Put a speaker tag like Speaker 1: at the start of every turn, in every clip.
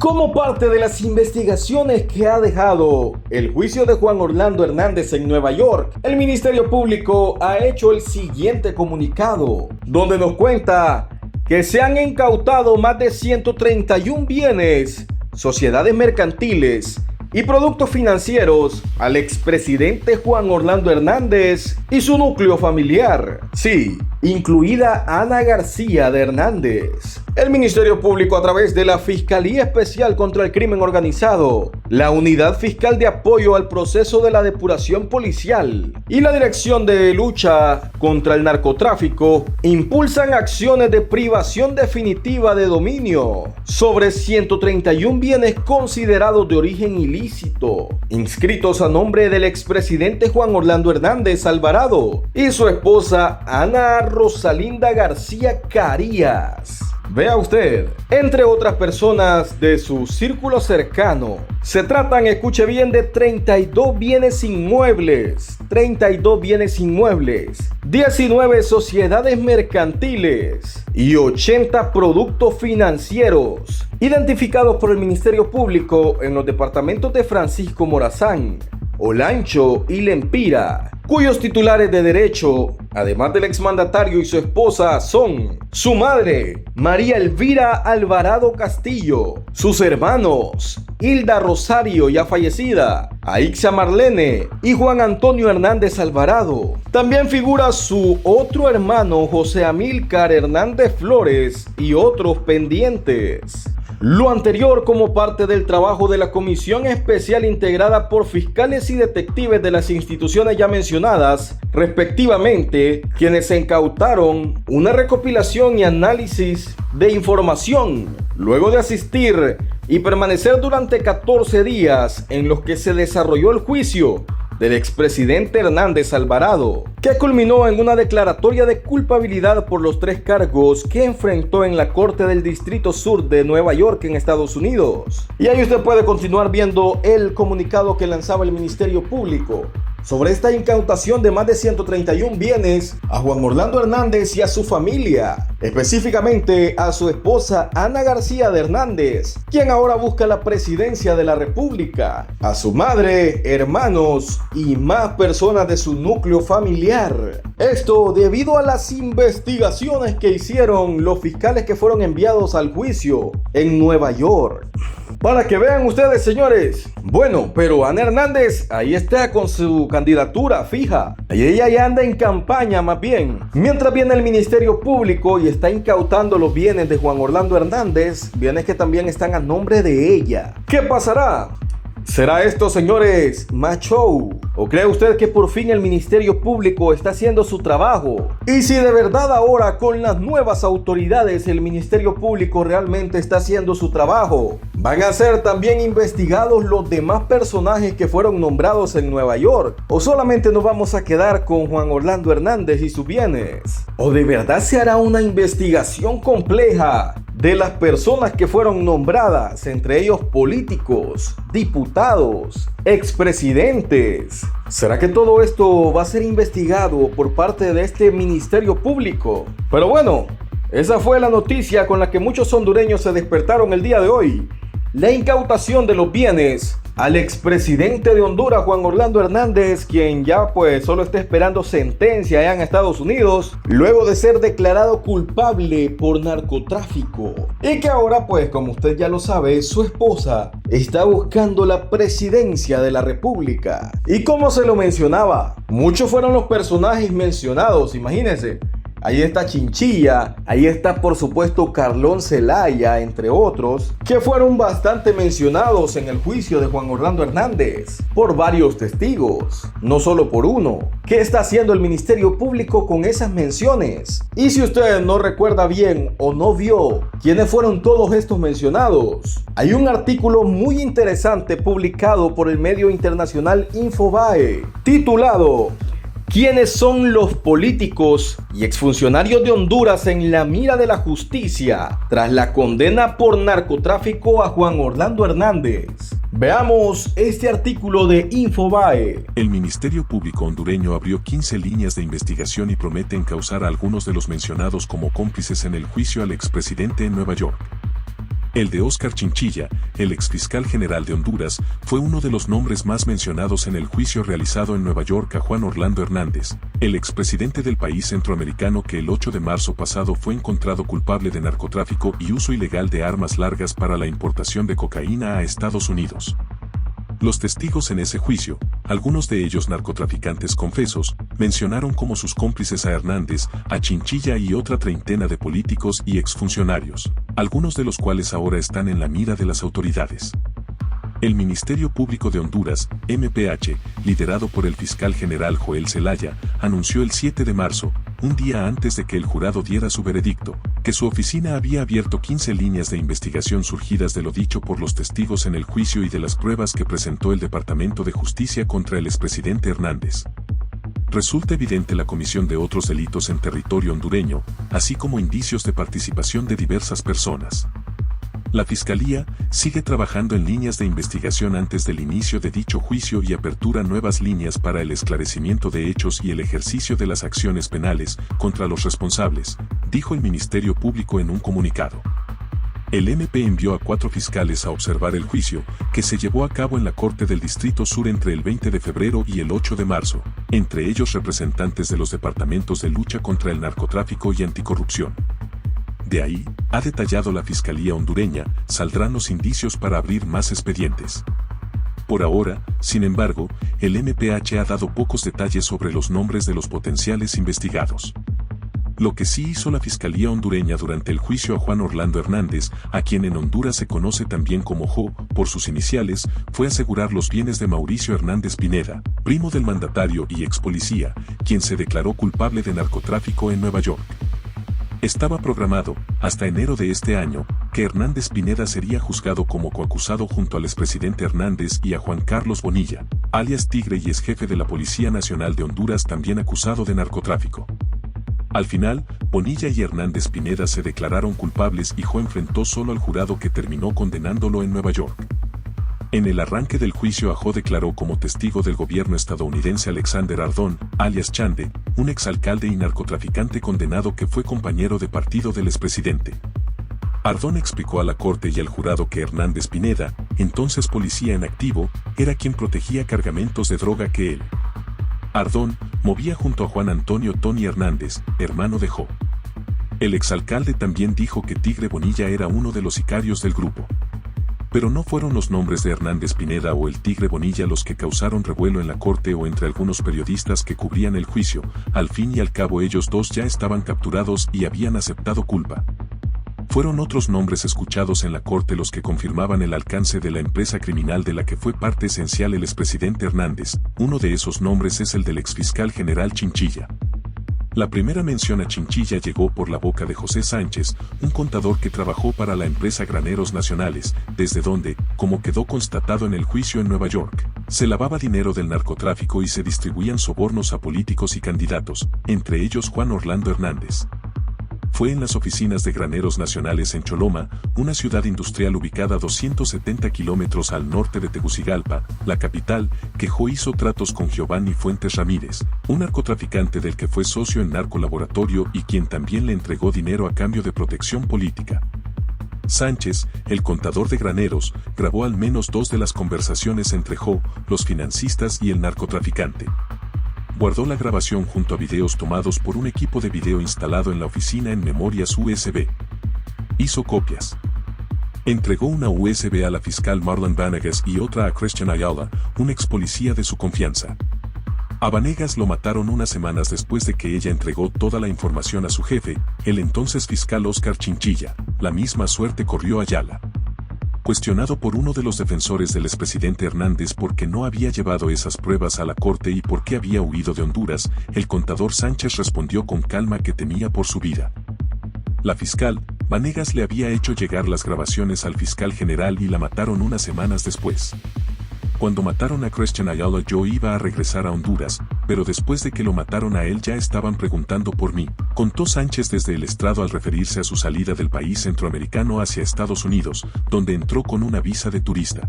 Speaker 1: Como parte de las investigaciones que ha dejado el juicio de Juan Orlando Hernández en Nueva York, el Ministerio Público ha hecho el siguiente comunicado, donde nos cuenta que se han incautado más de 131 bienes, sociedades mercantiles y productos financieros al expresidente Juan Orlando Hernández y su núcleo familiar. Sí, incluida Ana García de Hernández. El Ministerio Público, a través de la Fiscalía Especial contra el Crimen Organizado, la Unidad Fiscal de Apoyo al Proceso de la Depuración Policial y la Dirección de Lucha contra el Narcotráfico, impulsan acciones de privación definitiva de dominio sobre 131 bienes considerados de origen ilícito, inscritos a nombre del expresidente Juan Orlando Hernández Alvarado y su esposa Ana Rosalinda García Carías. Vea usted, entre otras personas de su círculo cercano, se tratan, escuche bien, de 32 bienes inmuebles, 19 sociedades mercantiles y 80 productos financieros, identificados por el Ministerio Público en los departamentos de Francisco Morazán, Olancho y Lempira, cuyos titulares de derecho, además del exmandatario y su esposa, son su madre, María Elvira Alvarado Castillo, sus hermanos, Hilda Rosario, ya fallecida, Aixa Marlene y Juan Antonio Hernández Alvarado. También figura su otro hermano, José Amílcar Hernández Flores, y otros pendientes. Lo anterior como parte del trabajo de la Comisión Especial integrada por fiscales y detectives de las instituciones ya mencionadas, respectivamente, quienes incautaron una recopilación y análisis de información, luego de asistir y permanecer durante 14 días en los que se desarrolló el juicio del expresidente Hernández Alvarado, que culminó en una declaratoria de culpabilidad por los 3 cargos que enfrentó en la Corte del Distrito Sur de Nueva York en Estados Unidos. Y ahí usted puede continuar viendo el comunicado que lanzaba el Ministerio Público sobre esta incautación de más de 131 bienes a Juan Orlando Hernández y a su familia, específicamente a su esposa Ana García de Hernández, quien ahora busca la presidencia de la República, a su madre, hermanos y más personas de su núcleo familiar. Esto debido a las investigaciones que hicieron los fiscales que fueron enviados al juicio en Nueva York. Para que vean ustedes, señores. Bueno, pero Ana Hernández ahí está con su candidatura fija. Y ella ya anda en campaña más bien. Mientras viene el Ministerio Público y está incautando los bienes de Juan Orlando Hernández, bienes que también están a nombre de ella. ¿Qué pasará? ¿Será esto, señores, más show? ¿O cree usted que por fin el Ministerio Público está haciendo su trabajo? Y si de verdad ahora con las nuevas autoridades el Ministerio Público realmente está haciendo su trabajo, ¿van a ser también investigados los demás personajes que fueron nombrados en Nueva York? ¿O solamente nos vamos a quedar con Juan Orlando Hernández y sus bienes? ¿O de verdad se hará una investigación compleja de las personas que fueron nombradas, entre ellos políticos, diputados, expresidentes? ¿Será que todo esto va a ser investigado por parte de este Ministerio Público? Pero bueno, esa fue la noticia con la que muchos hondureños se despertaron el día de hoy. La incautación de los bienes al expresidente de Honduras, Juan Orlando Hernández, quien ya pues solo está esperando sentencia allá en Estados Unidos, luego de ser declarado culpable por narcotráfico. Y que ahora pues, como usted ya lo sabe, su esposa está buscando la presidencia de la República. Y como se lo mencionaba, muchos fueron los personajes mencionados, imagínense. Ahí está Chinchilla, ahí está por supuesto Carlón Zelaya, entre otros, que fueron bastante mencionados en el juicio de Juan Orlando Hernández por varios testigos, no solo por uno. ¿Qué está haciendo el Ministerio Público con esas menciones? Y si usted no recuerda bien o no vio quiénes fueron todos estos mencionados, hay un artículo muy interesante publicado por el medio internacional Infobae, titulado ¿Quiénes son los políticos y exfuncionarios de Honduras en la mira de la justicia tras la condena por narcotráfico a Juan Orlando Hernández? Veamos este artículo de Infobae.
Speaker 2: El Ministerio Público hondureño abrió 15 líneas de investigación y promete encausar a algunos de los mencionados como cómplices en el juicio al expresidente en Nueva York. El de Óscar Chinchilla, el exfiscal general de Honduras, fue uno de los nombres más mencionados en el juicio realizado en Nueva York a Juan Orlando Hernández, el expresidente del país centroamericano que el 8 de marzo pasado fue encontrado culpable de narcotráfico y uso ilegal de armas largas para la importación de cocaína a Estados Unidos. Los testigos en ese juicio, algunos de ellos narcotraficantes confesos, mencionaron como sus cómplices a Hernández, a Chinchilla y otra treintena de políticos y exfuncionarios, algunos de los cuales ahora están en la mira de las autoridades. El Ministerio Público de Honduras, MPH, liderado por el fiscal general Joel Zelaya, anunció el 7 de marzo, un día antes de que el jurado diera su veredicto, que su oficina había abierto 15 líneas de investigación surgidas de lo dicho por los testigos en el juicio y de las pruebas que presentó el Departamento de Justicia contra el expresidente Hernández. Resulta evidente la comisión de otros delitos en territorio hondureño, así como indicios de participación de diversas personas. La Fiscalía sigue trabajando en líneas de investigación antes del inicio de dicho juicio y apertura nuevas líneas para el esclarecimiento de hechos y el ejercicio de las acciones penales contra los responsables, dijo el Ministerio Público en un comunicado. El MP envió a 4 fiscales a observar el juicio, que se llevó a cabo en la Corte del Distrito Sur entre el 20 de febrero y el 8 de marzo, entre ellos representantes de los departamentos de lucha contra el narcotráfico y anticorrupción. De ahí, ha detallado la Fiscalía hondureña, saldrán los indicios para abrir más expedientes. Por ahora, sin embargo, el MPH ha dado pocos detalles sobre los nombres de los potenciales investigados. Lo que sí hizo la Fiscalía hondureña durante el juicio a Juan Orlando Hernández, a quien en Honduras se conoce también como JO, por sus iniciales, fue asegurar los bienes de Mauricio Hernández Pineda, primo del mandatario y ex policía, quien se declaró culpable de narcotráfico en Nueva York. Estaba programado, hasta enero de este año, que Hernández Pineda sería juzgado como coacusado junto al expresidente Hernández y a Juan Carlos Bonilla, alias Tigre y ex jefe de la Policía Nacional de Honduras también acusado de narcotráfico. Al final, Bonilla y Hernández Pineda se declararon culpables y Jo enfrentó solo al jurado que terminó condenándolo en Nueva York. En el arranque del juicio a Jo declaró como testigo del gobierno estadounidense Alexander Ardón, alias Chande, un exalcalde y narcotraficante condenado que fue compañero de partido del expresidente. Ardón explicó a la corte y al jurado que Hernández Pineda, entonces policía en activo, era quien protegía cargamentos de droga que él, Ardón, movía junto a Juan Antonio Tony Hernández, hermano de Jo. El exalcalde también dijo que Tigre Bonilla era uno de los sicarios del grupo. Pero no fueron los nombres de Hernández Pineda o el Tigre Bonilla los que causaron revuelo en la corte o entre algunos periodistas que cubrían el juicio, al fin y al cabo ellos dos ya estaban capturados y habían aceptado culpa. Fueron otros nombres escuchados en la corte los que confirmaban el alcance de la empresa criminal de la que fue parte esencial el expresidente Hernández, uno de esos nombres es el del exfiscal general Chinchilla. La primera mención a Chinchilla llegó por la boca de José Sánchez, un contador que trabajó para la empresa Graneros Nacionales, desde donde, como quedó constatado en el juicio en Nueva York, se lavaba dinero del narcotráfico y se distribuían sobornos a políticos y candidatos, entre ellos Juan Orlando Hernández. Fue en las oficinas de Graneros Nacionales en Choloma, una ciudad industrial ubicada a 270 kilómetros al norte de Tegucigalpa, la capital, que Jo hizo tratos con Giovanni Fuentes Ramírez, un narcotraficante del que fue socio en Narcolaboratorio y quien también le entregó dinero a cambio de protección política. Sánchez, el contador de Graneros, grabó al menos 2 de las conversaciones entre Jo, los financistas y el narcotraficante. Guardó la grabación junto a videos tomados por un equipo de video instalado en la oficina en memorias USB. Hizo copias. Entregó una USB a la fiscal Marlon Vanegas y otra a Christian Ayala, un ex policía de su confianza. A Vanegas lo mataron unas semanas después de que ella entregó toda la información a su jefe, el entonces fiscal Óscar Chinchilla. La misma suerte corrió a Ayala. Cuestionado por uno de los defensores del expresidente Hernández por qué no había llevado esas pruebas a la corte y por qué había huido de Honduras, el contador Sánchez respondió con calma que temía por su vida. La fiscal, Vanegas le había hecho llegar las grabaciones al fiscal general y la mataron unas semanas después. Cuando mataron a Christian Ayala yo iba a regresar a Honduras, pero después de que lo mataron a él ya estaban preguntando por mí, contó Sánchez desde el estrado al referirse a su salida del país centroamericano hacia Estados Unidos, donde entró con una visa de turista.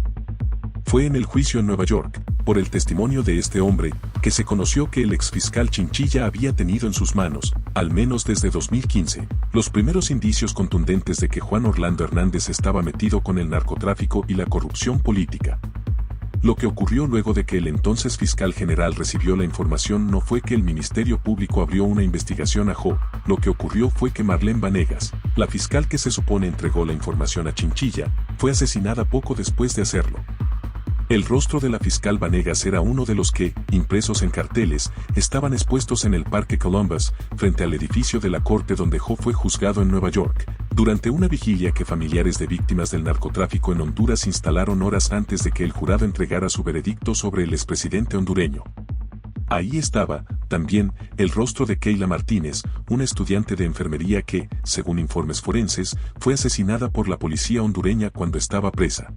Speaker 2: Fue en el juicio en Nueva York, por el testimonio de este hombre, que se conoció que el exfiscal Chinchilla había tenido en sus manos Al menos desde 2015, los primeros indicios contundentes de que Juan Orlando Hernández estaba metido con el narcotráfico y la corrupción política. Lo que ocurrió luego de que el entonces fiscal general recibió la información no fue que el Ministerio Público abrió una investigación a Jo, lo que ocurrió fue que Marlene Vanegas, la fiscal que se supone entregó la información a Chinchilla, fue asesinada poco después de hacerlo. El rostro de la fiscal Vanegas era uno de los que, impresos en carteles, estaban expuestos en el Parque Columbus, frente al edificio de la corte donde Jo fue juzgado en Nueva York, durante una vigilia que familiares de víctimas del narcotráfico en Honduras instalaron horas antes de que el jurado entregara su veredicto sobre el expresidente hondureño. Ahí estaba, también, el rostro de Keila Martínez, una estudiante de enfermería que, según informes forenses, fue asesinada por la policía hondureña cuando estaba presa.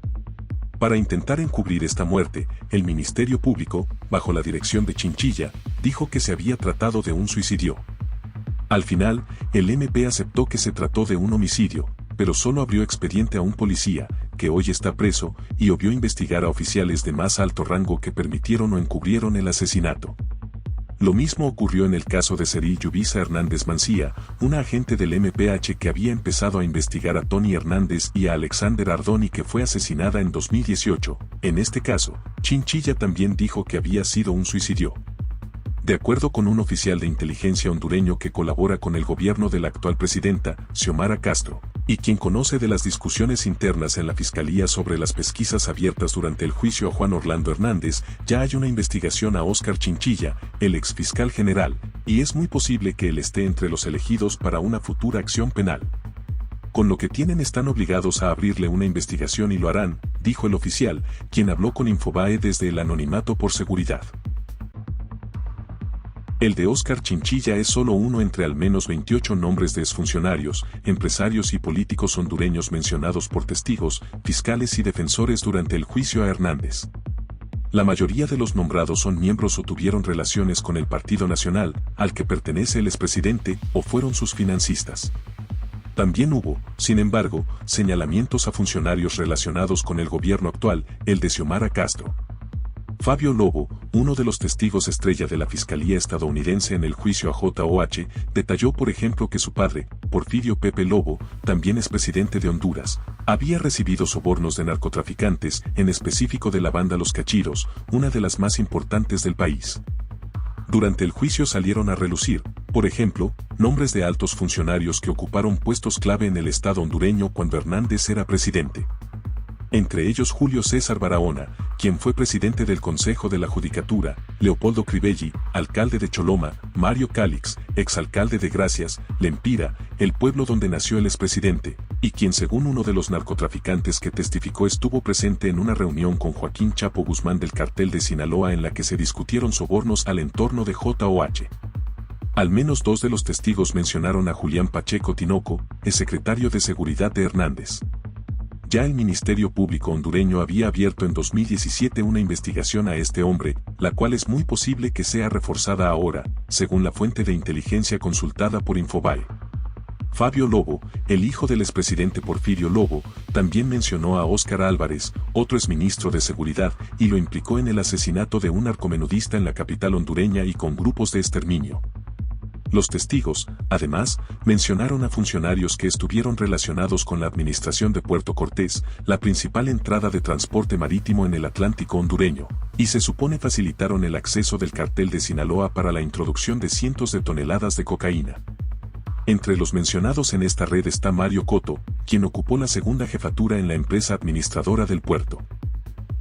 Speaker 2: Para intentar encubrir esta muerte, el Ministerio Público, bajo la dirección de Chinchilla, dijo que se había tratado de un suicidio. Al final, el MP aceptó que se trató de un homicidio, pero solo abrió expediente a un policía, que hoy está preso, y obvió investigar a oficiales de más alto rango que permitieron o encubrieron el asesinato. Lo mismo ocurrió en el caso de Ceri Yubisa Hernández Mancía, una agente del MPH que había empezado a investigar a Tony Hernández y a Alexander Ardoni que fue asesinada en 2018. En este caso, Chinchilla también dijo que había sido un suicidio. De acuerdo con un oficial de inteligencia hondureño que colabora con el gobierno de la actual presidenta, Xiomara Castro, y quien conoce de las discusiones internas en la Fiscalía sobre las pesquisas abiertas durante el juicio a Juan Orlando Hernández, ya hay una investigación a Óscar Chinchilla, el exfiscal general, y es muy posible que él esté entre los elegidos para una futura acción penal. Con lo que tienen están obligados a abrirle una investigación y lo harán, dijo el oficial, quien habló con Infobae desde el anonimato por seguridad. El de Óscar Chinchilla es solo uno entre al menos 28 nombres de exfuncionarios, empresarios y políticos hondureños mencionados por testigos, fiscales y defensores durante el juicio a Hernández. La mayoría de los nombrados son miembros o tuvieron relaciones con el Partido Nacional, al que pertenece el expresidente, o fueron sus financistas. También hubo, sin embargo, señalamientos a funcionarios relacionados con el gobierno actual, el de Xiomara Castro. Fabio Lobo, uno de los testigos estrella de la Fiscalía estadounidense en el juicio a JOH, detalló por ejemplo que su padre, Porfirio Pepe Lobo, también es presidente de Honduras, había recibido sobornos de narcotraficantes, en específico de la banda Los Cachiros, una de las más importantes del país. Durante el juicio salieron a relucir, por ejemplo, nombres de altos funcionarios que ocuparon puestos clave en el Estado hondureño cuando Hernández era presidente. Entre ellos Julio César Barahona, quien fue presidente del Consejo de la Judicatura, Leopoldo Crivelli, alcalde de Choloma, Mario Calix, exalcalde de Gracias, Lempira, el pueblo donde nació el expresidente, y quien según uno de los narcotraficantes que testificó estuvo presente en una reunión con Joaquín Chapo Guzmán del cartel de Sinaloa en la que se discutieron sobornos al entorno de JOH. Al menos dos de los testigos mencionaron a Julián Pacheco Tinoco, exsecretario de Seguridad de Hernández. Ya el Ministerio Público hondureño había abierto en 2017 una investigación a este hombre, la cual es muy posible que sea reforzada ahora, según la fuente de inteligencia consultada por Infobae. Fabio Lobo, el hijo del expresidente Porfirio Lobo, también mencionó a Óscar Álvarez, otro exministro de Seguridad, y lo implicó en el asesinato de un narcomenudista en la capital hondureña y con grupos de exterminio. Los testigos, además, mencionaron a funcionarios que estuvieron relacionados con la administración de Puerto Cortés, la principal entrada de transporte marítimo en el Atlántico hondureño, y se supone facilitaron el acceso del cartel de Sinaloa para la introducción de cientos de toneladas de cocaína. Entre los mencionados en esta red está Mario Coto, quien ocupó la segunda jefatura en la empresa administradora del puerto.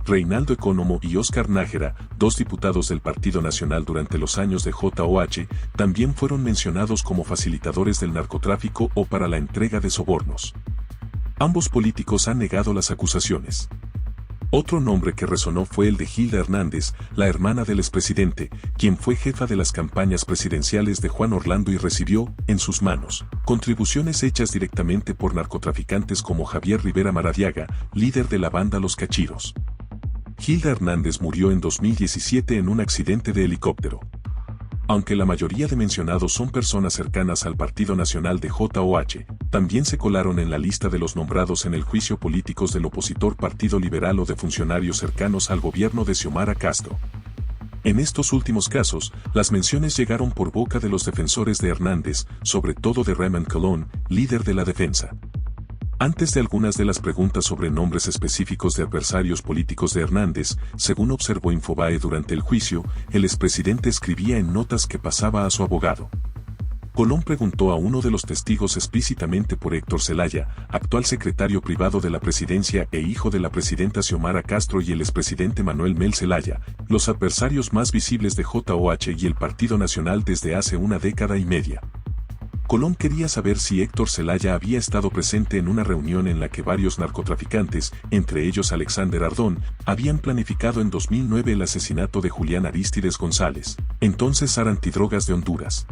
Speaker 2: Reinaldo Economo y Óscar Nájera, dos diputados del Partido Nacional durante los años de JOH, también fueron mencionados como facilitadores del narcotráfico o para la entrega de sobornos. Ambos políticos han negado las acusaciones. Otro nombre que resonó fue el de Gilda Hernández, la hermana del expresidente, quien fue jefa de las campañas presidenciales de Juan Orlando y recibió, en sus manos, contribuciones hechas directamente por narcotraficantes como Javier Rivera Maradiaga, líder de la banda Los Cachiros. Gilda Hernández murió en 2017 en un accidente de helicóptero. Aunque la mayoría de mencionados son personas cercanas al Partido Nacional de JOH, también se colaron en la lista de los nombrados en el juicio políticos del opositor Partido Liberal o de funcionarios cercanos al gobierno de Xiomara Castro. En estos últimos casos, las menciones llegaron por boca de los defensores de Hernández, sobre todo de Raymond Colón, líder de la defensa. Antes de algunas de las preguntas sobre nombres específicos de adversarios políticos de Hernández, según observó Infobae durante el juicio, el expresidente escribía en notas que pasaba a su abogado. Colón preguntó a uno de los testigos explícitamente por Héctor Zelaya, actual secretario privado de la presidencia e hijo de la presidenta Xiomara Castro y el expresidente Manuel Mel Zelaya, los adversarios más visibles de JOH y el Partido Nacional desde hace una década y media. Colón quería saber si Héctor Zelaya había estado presente en una reunión en la que varios narcotraficantes, entre ellos Alexander Ardón, habían planificado en 2009 el asesinato de Julián Arístides González, entonces zar antidrogas de Honduras.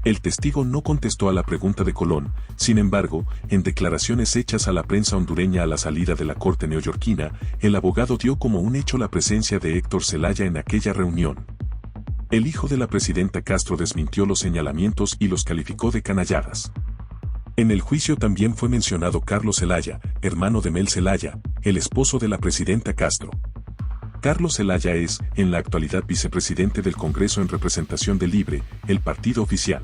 Speaker 2: El testigo no contestó a la pregunta de Colón, sin embargo, en declaraciones hechas a la prensa hondureña a la salida de la corte neoyorquina, el abogado dio como un hecho la presencia de Héctor Zelaya en aquella reunión. El hijo de la presidenta Castro desmintió los señalamientos y los calificó de canalladas. En el juicio también fue mencionado Carlos Zelaya, hermano de Mel Zelaya, el esposo de la presidenta Castro. Carlos Zelaya es, en la actualidad, vicepresidente del Congreso en representación de Libre, el partido oficial.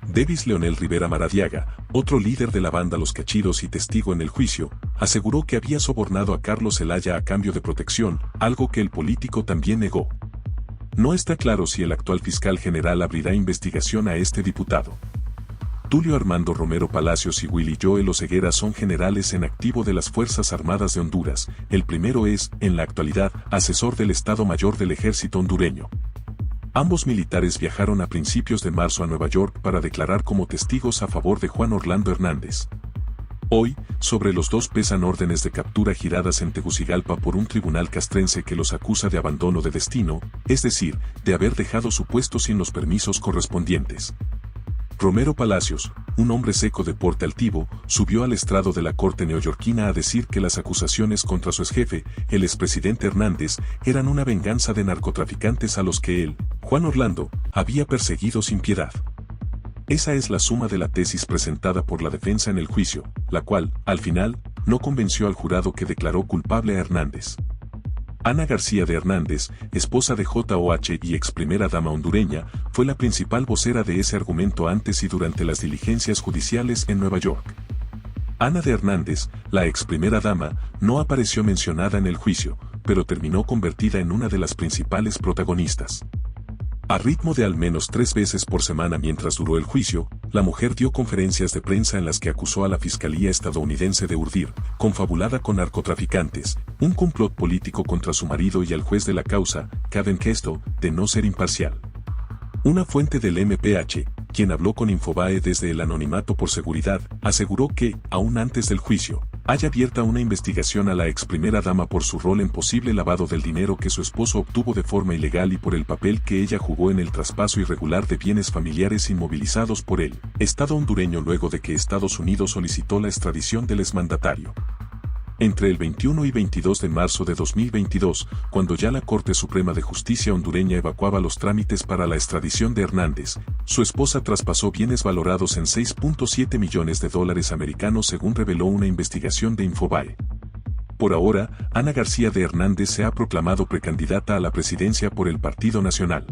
Speaker 2: Davis Leonel Rivera Maradiaga, otro líder de la banda Los Cachidos y testigo en el juicio, aseguró que había sobornado a Carlos Zelaya a cambio de protección, algo que el político también negó. No está claro si el actual fiscal general abrirá investigación a este diputado. Tulio Armando Romero Palacios y Willy Joel Oseguera son generales en activo de las Fuerzas Armadas de Honduras. El primero es, en la actualidad, asesor del Estado Mayor del Ejército hondureño. Ambos militares viajaron a principios de marzo a Nueva York para declarar como testigos a favor de Juan Orlando Hernández. Hoy, sobre los dos pesan órdenes de captura giradas en Tegucigalpa por un tribunal castrense que los acusa de abandono de destino, es decir, de haber dejado su puesto sin los permisos correspondientes. Romero Palacios, un hombre seco de porte altivo, subió al estrado de la corte neoyorquina a decir que las acusaciones contra su exjefe, el expresidente Hernández, eran una venganza de narcotraficantes a los que él, Juan Orlando, había perseguido sin piedad. Esa es la suma de la tesis presentada por la defensa en el juicio, la cual, al final, no convenció al jurado que declaró culpable a Hernández. Ana García de Hernández, esposa de JOH y ex primera dama hondureña, fue la principal vocera de ese argumento antes y durante las diligencias judiciales en Nueva York. Ana de Hernández, la ex primera dama, no apareció mencionada en el juicio, pero terminó convertida en una de las principales protagonistas. A ritmo de al menos 3 veces por semana mientras duró el juicio, la mujer dio conferencias de prensa en las que acusó a la Fiscalía estadounidense de urdir, confabulada con narcotraficantes, un complot político contra su marido y al juez de la causa, Kevin Kesto, de no ser imparcial. Una fuente del MPH, quien habló con Infobae desde el anonimato por seguridad, aseguró que, aún antes del juicio, hay abierta una investigación a la ex primera dama por su rol en posible lavado del dinero que su esposo obtuvo de forma ilegal y por el papel que ella jugó en el traspaso irregular de bienes familiares inmovilizados por el Estado hondureño luego de que Estados Unidos solicitó la extradición del exmandatario. Entre el 21 y 22 de marzo de 2022, cuando ya la Corte Suprema de Justicia hondureña evacuaba los trámites para la extradición de Hernández, su esposa traspasó bienes valorados en $6.7 millones americanos según reveló una investigación de Infobae. Por ahora, Ana García de Hernández se ha proclamado precandidata a la presidencia por el Partido Nacional.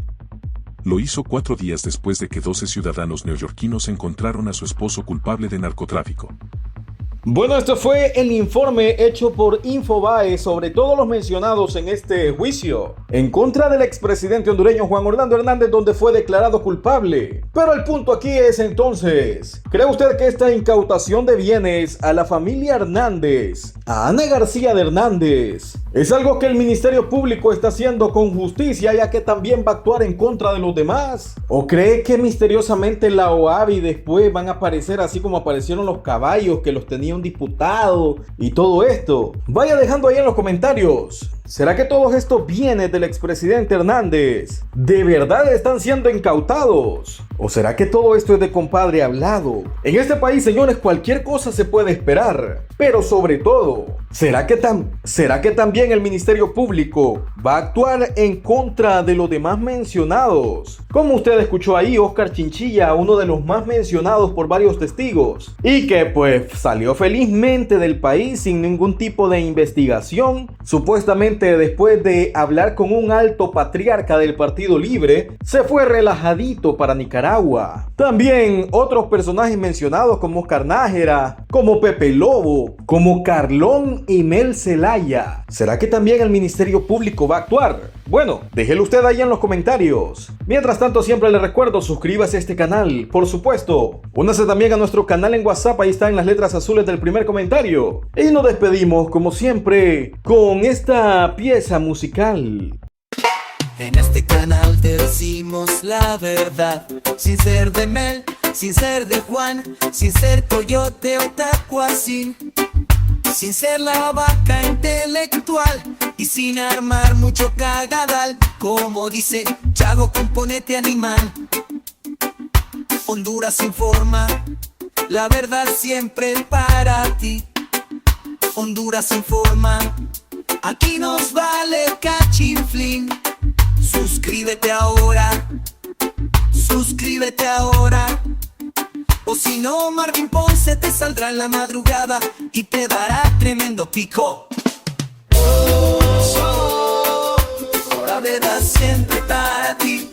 Speaker 2: Lo hizo 4 días después de que 12 ciudadanos neoyorquinos encontraron a su esposo culpable de narcotráfico.
Speaker 1: Bueno, esto fue el informe hecho por Infobae sobre todos los mencionados en este juicio en contra del expresidente hondureño Juan Orlando Hernández, donde fue declarado culpable. Pero el punto aquí es entonces, ¿cree usted que esta incautación de bienes a la familia Hernández, a Ana García de Hernández, es algo que el Ministerio Público está haciendo con justicia, ya que también va a actuar en contra de los demás? ¿O cree que misteriosamente la OAVI después van a aparecer así como aparecieron los caballos que los tenía un diputado y todo esto? Vaya dejando ahí en los comentarios. ¿Será que todos estos bienes del expresidente Hernández de verdad están siendo incautados? ¿O será que todo esto es de compadre hablado? En este país, señores, cualquier cosa se puede esperar. Pero sobre todo, ¿será que también el Ministerio Público va a actuar en contra de los demás mencionados? Como usted escuchó ahí, Oscar Chinchilla, uno de los más mencionados por varios testigos, y que pues salió felizmente del país sin ningún tipo de investigación, supuestamente supuestamente después de hablar con un alto patriarca del Partido Libre, se fue relajadito para Nicaragua. También otros personajes mencionados como Oscar Nájera, como Pepe Lobo, como Carlón y Mel Zelaya. ¿Será que también el Ministerio Público va a actuar? Bueno, déjelo usted ahí en los comentarios. Mientras tanto, siempre le recuerdo, suscríbase a este canal, por supuesto. Únase también a nuestro canal en WhatsApp, ahí está en las letras azules del primer comentario. Y nos despedimos, como siempre, con esta pieza musical.
Speaker 3: En este canal te decimos la verdad, sin ser de Mel, sin ser de Juan, sin ser coyote o tacuacín, sin ser la vaca intelectual y sin armar mucho cagadal. Como dice Chago, componete animal. Honduras informa, la verdad siempre para ti. Honduras informa, aquí nos vale cachinflín. Suscríbete ahora, o si no Marvin Ponce te saldrá en la madrugada y te dará tremendo pico. La verdad siempre para ti.